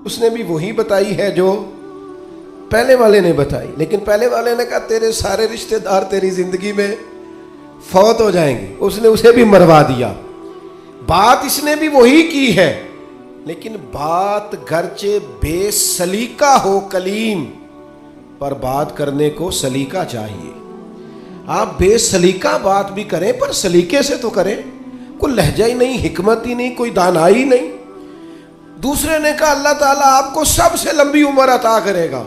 اس نے بھی وہی بتائی ہے جو پہلے والے نے بتائی، لیکن پہلے والے نے کہا تیرے سارے رشتہ دار تیری زندگی میں فوت ہو جائیں گے، اس نے اسے بھی مروا دیا۔ بات اس نے بھی وہی کی ہے، لیکن بات گرچہ بے سلیقہ ہو کلیم، پر بات کرنے کو سلیقہ چاہیے۔ آپ بے سلیقہ بات بھی کریں پر سلیقے سے تو کریں، کوئی لہجہ ہی نہیں، حکمت ہی نہیں، کوئی دانائی نہیں۔ دوسرے نے کہا اللہ تعالیٰ آپ کو سب سے لمبی عمر عطا کرے گا،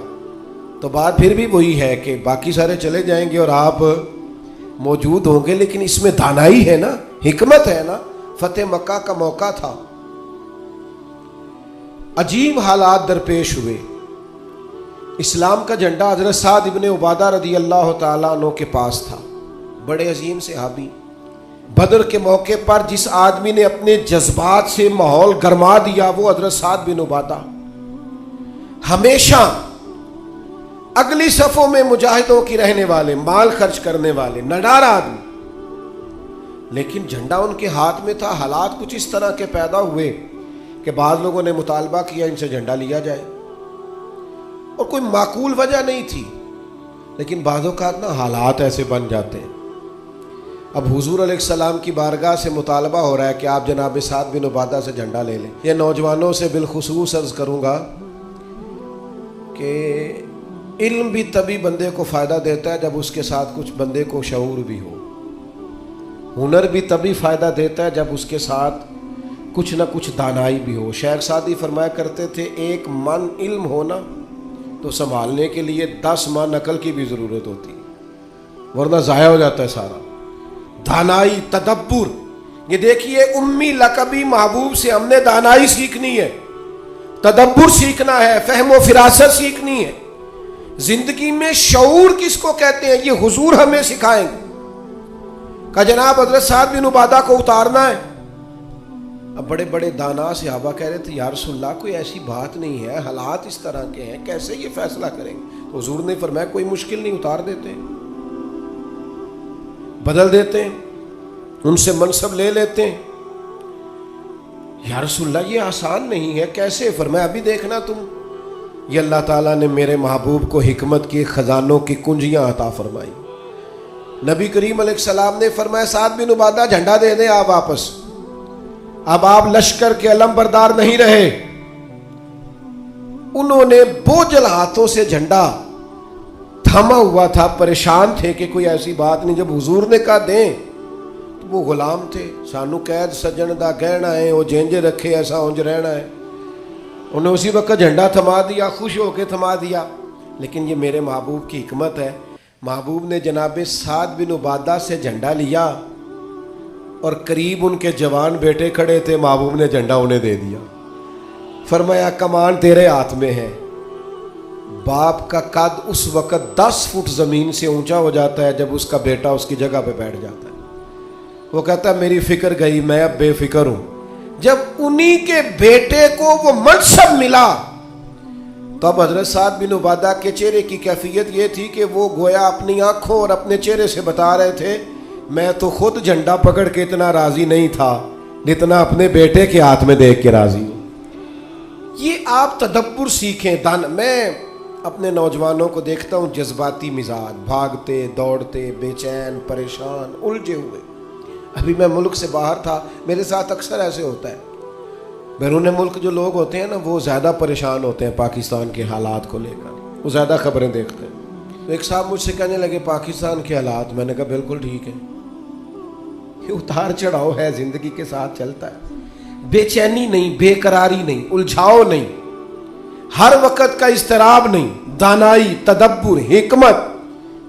تو بات پھر بھی وہی ہے کہ باقی سارے چلے جائیں گے اور آپ موجود ہوں گے، لیکن اس میں دانائی ہے نا، حکمت ہے نا۔ فتح مکہ کا موقع تھا، عجیب حالات درپیش ہوئے۔ اسلام کا جھنڈا حضرت سعد ابن عبادہ رضی اللہ تعالیٰ عنہ کے پاس تھا، بڑے عظیم صحابی۔ بدر کے موقع پر جس آدمی نے اپنے جذبات سے ماحول گرما دیا وہ حضرت سعد بن عبادہ، ہمیشہ اگلی صفوں میں مجاہدوں کی رہنے والے، مال خرچ کرنے والے، نڈار آدمی، لیکن جھنڈا ان کے ہاتھ میں تھا۔ حالات کچھ اس طرح کے پیدا ہوئے کہ بعض لوگوں نے مطالبہ کیا ان سے جھنڈا لیا جائے، اور کوئی معقول وجہ نہیں تھی، لیکن بعض اوقات نا حالات ایسے بن جاتے ہیں۔ اب حضور علیہ السلام کی بارگاہ سے مطالبہ ہو رہا ہے کہ آپ جناب سعد بن عبادہ سے جھنڈا لے لیں۔ یہ نوجوانوں سے بالخصوص عرض کروں گا کہ علم بھی تبھی بندے کو فائدہ دیتا ہے جب اس کے ساتھ کچھ بندے کو شعور بھی ہو، ہنر بھی تبھی فائدہ دیتا ہے جب اس کے ساتھ کچھ نہ کچھ دانائی بھی ہو۔ شیخ سعدی فرمایا کرتے تھے ایک من علم ہونا تو سنبھالنے کے لیے 10 من عقل کی بھی ضرورت ہوتی ہے، ورنہ ضائع ہو جاتا ہے سارا۔ دانائی، تدبر، یہ دیکھیے امی لقبی محبوب سے ہم نے دانائی سیکھنی ہے، تدبر سیکھنا ہے، فہم و فراست سیکھنی ہے۔ زندگی میں شعور کس کو کہتے ہیں یہ حضور ہمیں سکھائیں گے۔ کہ جناب حضرت سعد بن عبادہ کو اتارنا ہے۔ اب بڑے بڑے دانا صحابہ کہہ رہے تھے یا رسول اللہ کوئی ایسی بات نہیں ہے، حالات اس طرح کے ہیں، کیسے یہ فیصلہ کریں گے؟ تو حضور نے فرمایا کوئی مشکل نہیں، اتار دیتے ہیں، بدل دیتے ہیں، ان سے منصب لے لیتے ہیں۔ یا رسول اللہ یہ آسان نہیں ہے، کیسے؟ فرمایا ابھی دیکھنا تم، یہ اللہ تعالیٰ نے میرے محبوب کو حکمت کے خزانوں کی کنجیاں عطا فرمائی۔ نبی کریم علیہ السلام نے فرمایا سعد بن عبادہ جھنڈا دے دیں آپ واپس، اب آپ لشکر کے علم بردار نہیں رہے۔ انہوں نے بوجھل ہاتھوں سے جھنڈا تھما ہوا تھا، پریشان تھے کہ کوئی ایسی بات نہیں۔ جب حضور نے کہا دیں تو وہ غلام تھے، سانو قید سجن دا گہنا ہے، وہ جینجے رکھے ایسا اونج رہنا ہے۔ انہیں اسی وقت جھنڈا تھما دیا، خوش ہو کے تھما دیا۔ لیکن یہ میرے محبوب کی حکمت ہے، محبوب نے جناب سعد بن عبادہ سے جھنڈا لیا اور قریب ان کے جوان بیٹے کھڑے تھے، محبوب نے جھنڈا انہیں دے دیا۔ فرمایا کمان تیرے ہاتھ میں ہے۔ باپ کا قد اس وقت 10 فٹ زمین سے اونچا ہو جاتا ہے جب اس کا بیٹا اس کی جگہ پہ بیٹھ جاتا ہے۔ وہ کہتا ہے میری فکر گئی، میں اب بے فکر ہوں۔ جب انہی کے بیٹے کو وہ منصب ملا تو اب حضرت سعد بن عبادہ کے چہرے کی کیفیت یہ تھی کہ وہ گویا اپنی آنکھوں اور اپنے چہرے سے بتا رہے تھے میں تو خود جھنڈا پکڑ کے اتنا راضی نہیں تھا جتنا اپنے بیٹے کے ہاتھ میں دیکھ کے راضی ہوں۔ یہ آپ تدبر سیکھیں۔ میں اپنے نوجوانوں کو دیکھتا ہوں جذباتی مزاج، بھاگتے دوڑتے، بے چین، پریشان، الجھے ہوئے۔ ابھی میں ملک سے باہر تھا، میرے ساتھ اکثر ایسے ہوتا ہے، بیرون ملک جو لوگ ہوتے ہیں نا وہ زیادہ پریشان ہوتے ہیں پاکستان کے حالات کو لے کر، وہ زیادہ خبریں دیکھتے ہیں۔ تو ایک صاحب مجھ سے کہنے لگے پاکستان کے حالات، میں نے کہا بالکل ٹھیک ہے، یہ اتار چڑھاؤ ہے، زندگی کے ساتھ چلتا ہے، بے چینی نہیں، بے قراری نہیں، الجھاؤ نہیں، ہر وقت کا اضطراب نہیں، دانائی، تدبر، حکمت،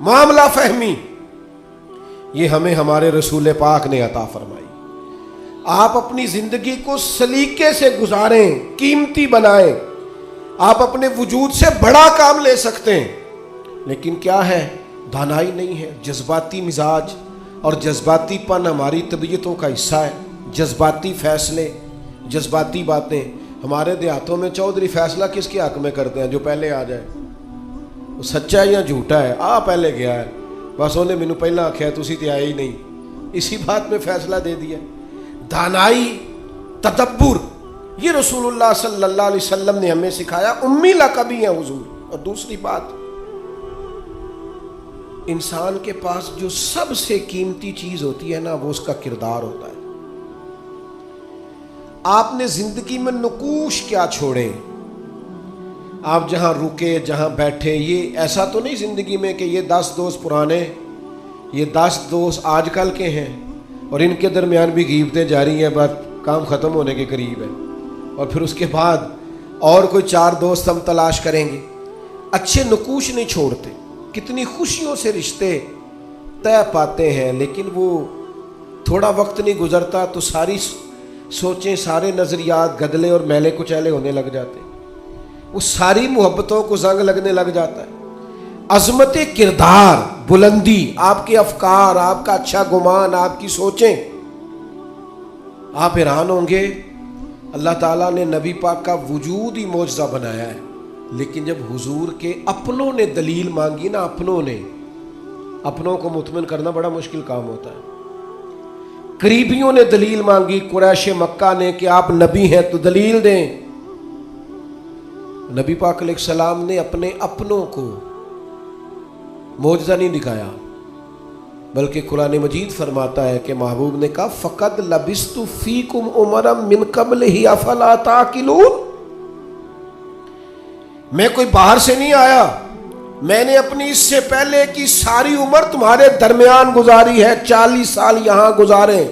معاملہ فہمی، یہ ہمیں ہمارے رسول پاک نے عطا فرمائی۔ آپ اپنی زندگی کو سلیقے سے گزاریں، قیمتی بنائیں۔ آپ اپنے وجود سے بڑا کام لے سکتے ہیں، لیکن کیا ہے؟ دانائی نہیں ہے، جذباتی مزاج، اور جذباتی پن ہماری طبیعتوں کا حصہ ہے۔ جذباتی فیصلے، جذباتی باتیں۔ ہمارے دیہاتوں میں چودھری فیصلہ کس کے حق میں کرتے ہیں؟ جو پہلے آ جائے، وہ سچا ہے یا جھوٹا ہے، پہلے گیا ہے، بس انہیں مینوں پہلا آخیا تسی تے آئے ہی نہیں، اسی بات میں فیصلہ دے دیا۔ دانائی، تدبر، یہ رسول اللہ صلی اللہ علیہ وسلم نے ہمیں سکھایا. امی لقبی ہیں حضور. اور دوسری بات، انسان کے پاس جو سب سے قیمتی چیز ہوتی ہے نا، وہ اس کا کردار ہوتا ہے. آپ نے زندگی میں نقوش کیا چھوڑے؟ آپ جہاں رکے، جہاں بیٹھے، یہ ایسا تو نہیں زندگی میں کہ یہ 10 دوست پرانے، یہ 10 دوست آج کل کے ہیں اور ان کے درمیان بھی غیبتیں جاری ہیں، بس کام ختم ہونے کے قریب ہے، اور پھر اس کے بعد اور کوئی 4 دوست ہم تلاش کریں گے. اچھے نقوش نہیں چھوڑتے. کتنی خوشیوں سے رشتے طے پاتے ہیں، لیکن وہ تھوڑا وقت نہیں گزرتا تو ساری سوچیں، سارے نظریات گدلے اور میلے کچیلے ہونے لگ جاتے ہیں. وہ ساری محبتوں کو زنگ لگنے لگ جاتا ہے. عظمت کردار، بلندی، آپ کے افکار، آپ کا اچھا گمان، آپ کی سوچیں، آپ حیران ہوں گے. اللہ تعالیٰ نے نبی پاک کا وجود ہی معجزہ بنایا ہے، لیکن جب حضور کے اپنوں نے دلیل مانگی نا، اپنوں کو مطمئن کرنا بڑا مشکل کام ہوتا ہے. قریبیوں نے دلیل مانگی، قریش مکہ نے، کہ آپ نبی ہیں تو دلیل دیں. نبی پاک علیہ السلام نے اپنے اپنوں کو معجزہ نہیں دکھایا، بلکہ قرآن مجید فرماتا ہے کہ محبوب نے کہا فقد لبثت فیکم عمرا من قبلہ افلا تعقلون. میں کوئی باہر سے نہیں آیا، میں نے اپنی اس سے پہلے کی ساری عمر تمہارے درمیان گزاری ہے. 40 سال یہاں گزارے،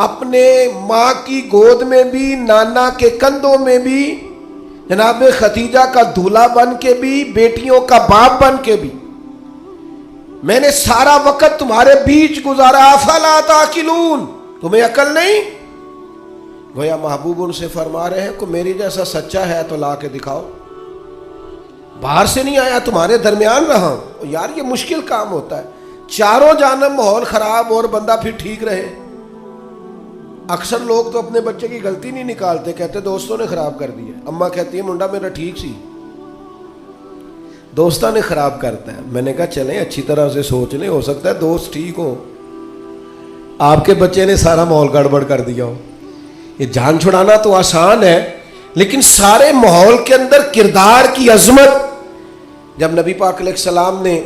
اپنے ماں کی گود میں بھی، نانا کے کندھوں میں بھی، جناب ختیجہ کا دولہا بن کے بھی، بیٹیوں کا باپ بن کے بھی. میں نے سارا وقت تمہارے بیچ گزارا. افلا تعقلون، تمہیں عقل نہیں؟ گویا محبوب ان سے فرما رہے ہیں کہ میری جیسا سچا ہے تو لا کے دکھاؤ. باہر سے نہیں آیا، تمہارے درمیان رہا ہوں. یار یہ مشکل کام ہوتا ہے. چاروں جانب ماحول خراب اور بندہ پھر ٹھیک رہے. اکثر لوگ تو اپنے بچے کی غلطی نہیں نکالتے، کہتے دوستوں نے خراب کر دیا. اماں کہتی ہے منڈا میرا ٹھیک سی، دوستوں نے خراب کرتا ہے. میں نے کہا چلیں اچھی طرح سے سوچ لیں، ہو سکتا ہے دوست ٹھیک ہو، آپ کے بچے نے سارا ماحول گڑبڑ کر دیا ہو. یہ جان چھڑانا تو آسان ہے، لیکن سارے ماحول کے اندر کردار کی عظمت. جب نبی پاک علیہ السلام نے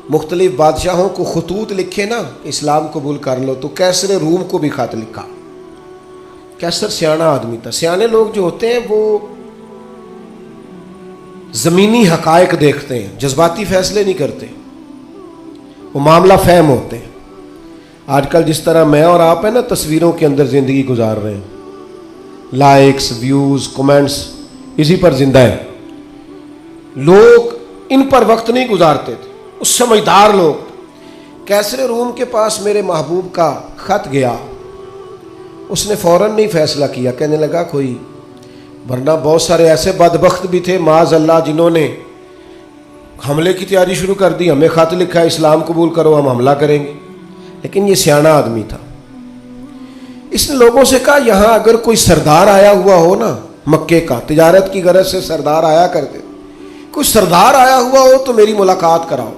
مختلف بادشاہوں کو خطوط لکھے نا، اسلام قبول کر لو، تو کیسر روم کو بھی خط لکھا. کیسر سیانا آدمی تھا. سیانے لوگ جو ہوتے ہیں وہ زمینی حقائق دیکھتے ہیں، جذباتی فیصلے نہیں کرتے، وہ معاملہ فہم ہوتے ہیں. آج کل جس طرح میں اور آپ ہیں نا تصویروں کے اندر زندگی گزار رہے ہیں، لائکس، ویوز، کمنٹس، اسی پر زندہ ہے. لوگ ان پر وقت نہیں گزارتے تھے، اس سمجھدار لوگ. کیسر روم کے پاس میرے محبوب کا خط گیا، اس نے فوراً نہیں فیصلہ کیا، کہنے لگا کوئی، ورنہ بہت سارے ایسے بدبخت بھی تھے معاذ اللہ جنہوں نے حملے کی تیاری شروع کر دی. ہمیں خط لکھا ہے اسلام قبول کرو، ہم حملہ کریں گے. لیکن یہ سیانا آدمی تھا. اس نے لوگوں سے کہا یہاں اگر کوئی سردار آیا ہوا ہو نا، مکے کا، تجارت کی غرض سے سردار آیا کرتے، کوئی سردار آیا ہوا ہو تو میری ملاقات کراؤ.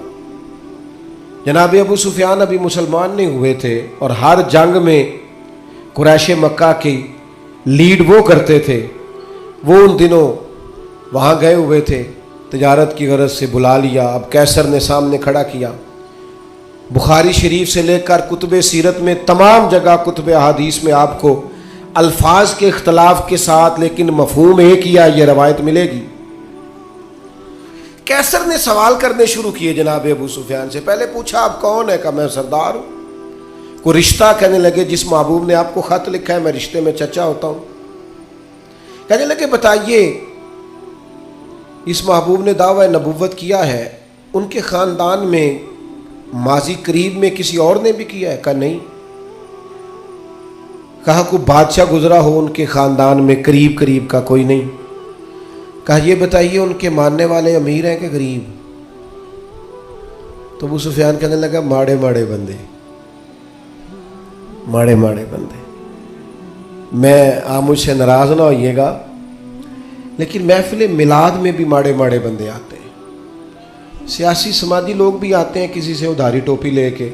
جناب ابو سفیان ابھی مسلمان نہیں ہوئے تھے، اور ہر جنگ میں قریش مکہ کی لیڈ وہ کرتے تھے. وہ ان دنوں وہاں گئے ہوئے تھے، تجارت کی غرض سے بلا لیا. اب کیسر نے سامنے کھڑا کیا. بخاری شریف سے لے کر کتب سیرت میں تمام جگہ، کتب احادیث میں آپ کو الفاظ کے اختلاف کے ساتھ لیکن مفہوم ایک ہی ہے، یہ روایت ملے گی. کیسر نے سوال کرنے شروع کیے جناب ابو سفیان سے. پہلے پوچھا آپ کون ہے؟ کہا میں سردار ہوں. کوئی رشتہ؟ کہنے لگے جس محبوب نے آپ کو خط لکھا ہے میں رشتے میں چچا ہوتا ہوں. کہنے لگے بتائیے، اس محبوب نے دعویٰ نبوت کیا ہے، ان کے خاندان میں ماضی قریب میں کسی اور نے بھی کیا ہے؟ کہا نہیں. کہا کوئی بادشاہ گزرا ہو ان کے خاندان میں قریب کا؟ کوئی نہیں. کہا یہ بتائیے ان کے ماننے والے امیر ہیں کہ غریب؟ تو ابو سفیان کہنے لگا ماڑے بندے. میں آپ مجھ سے ناراض نہ ہوئیے گا، لیکن محفل میلاد میں بھی ماڑے بندے آتے ہیں. سیاسی سماجی لوگ بھی آتے ہیں کسی سے ادھاری ٹوپی لے کے،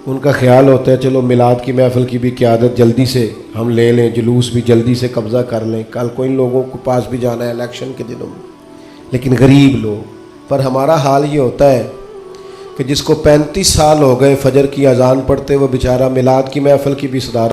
ان کا خیال ہوتا ہے چلو میلاد کی محفل کی بھی قیادت جلدی سے ہم لے لیں، جلوس بھی جلدی سے قبضہ کر لیں، کل کو ان لوگوں کے پاس بھی جانا ہے الیکشن کے دنوں میں۔ لیکن غریب لوگ، پر ہمارا حال یہ ہوتا ہے کہ جس کو 35 سال ہو گئے فجر کی اذان پڑھتے وہ بیچارہ میلاد کی محفل کی بھی صدارت